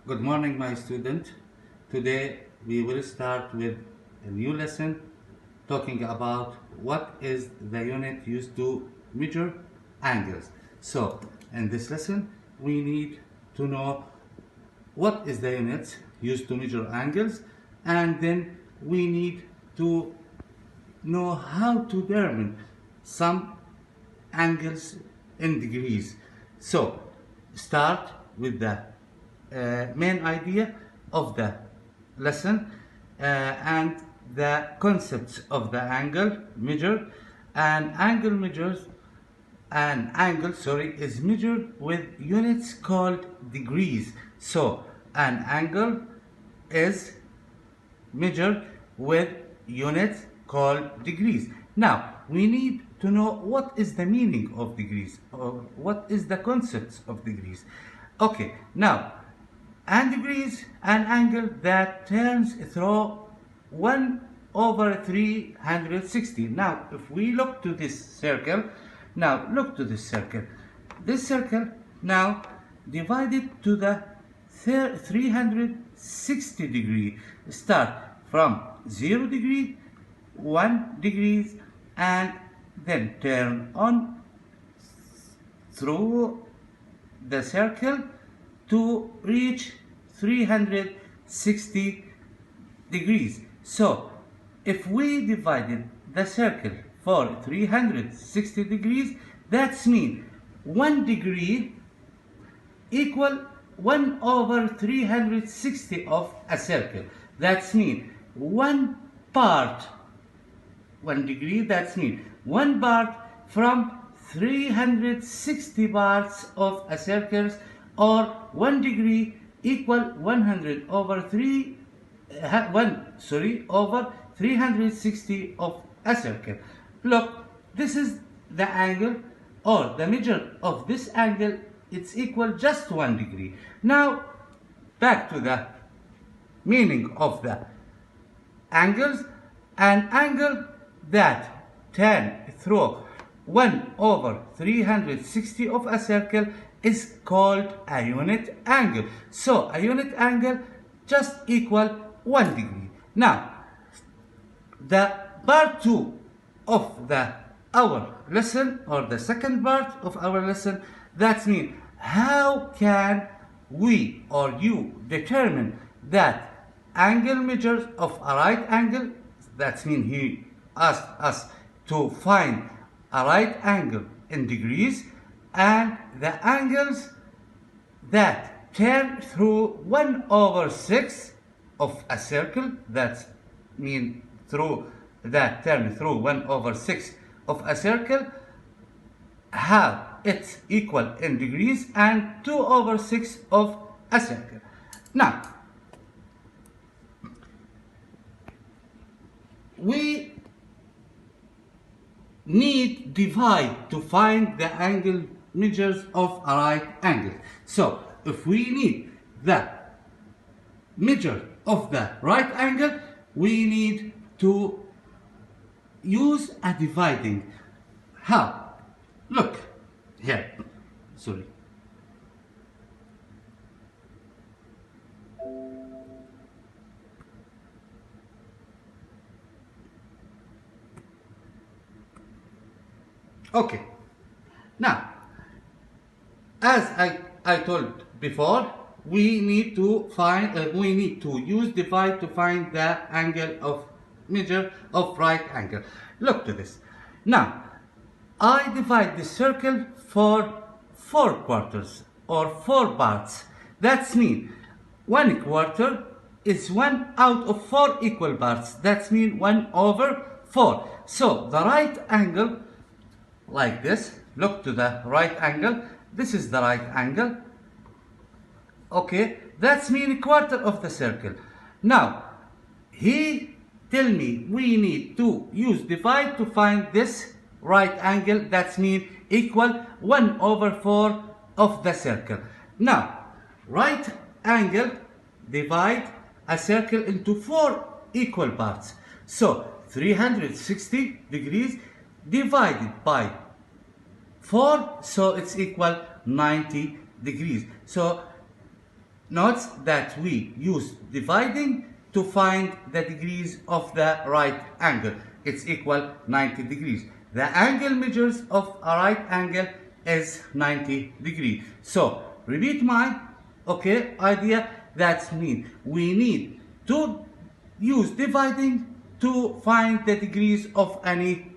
Good morning, my student. Today we will start with a new lesson talking about what is the unit used to measure angles. So, in this lesson, we need to know what is the unit used to measure angles, and then we need to know how to determine some angles in degrees. So, start with the main idea of the lesson and the concepts of the angle measure. An angle is measured with units called degrees. So an angle is measured with units called degrees. Now we need to know what is the meaning of degrees, or what is the concepts of degrees. Okay, now and degrees an angle that turns through 1 over 360. Now if we look to this circle, this circle now divided to the 360 degree, start from 0 degree, 1 degrees, and then turn on through the circle to reach 360 degrees. So if we divided the circle for 360 degrees, that's mean 1 degree equal 1 over 360 of a circle. That's mean 1 part, 1 degree, that's mean 1 part from 360 parts of a circle, or 1 degree equal 100 over 360 of a circle. Look, this is the angle, or the measure of this angle, it's equal just 1 degree. Now back to the meaning of the angles. An angle that turn through 1 over 360 of a circle is called a unit angle. So a unit angle just equal 1 degree. Now the part 2 of our lesson, or the second part of our lesson, that means how can we or you determine that angle measures of a right angle. That means he asked us to find a right angle in degrees, and the angles that turn through 1 over 6 of a circle, that mean turn through 1 over 6 of a circle, have it's equal in degrees, and 2 over 6 of a circle. Now we need divide to find the angle measures of a right angle. So if we need the measure of the right angle, we need to use a dividing. How? Look here. Sorry. Okay. Now, as I told before, we need to use divide to find the angle of measure of right angle. Look to this. Now, I divide the circle for 4 quarters, or 4 parts. That's mean 1 quarter is 1 out of 4 equal parts. That's mean 1 over 4. So the right angle, like this, look to the right angle, this is the right angle. Okay, that's mean a quarter of the circle. Now he tell me we need to use divide to find this right angle, that's mean equal 1 over 4 of the circle. Now right angle divide a circle into 4 equal parts. So 360 degrees divided by 4, so it's equal 90 degrees. So Note that we use dividing to find the degrees of the right angle. It's equal 90 degrees. The angle measures of a right angle is 90 degrees. So repeat my idea. That means we need to use dividing to find the degrees of any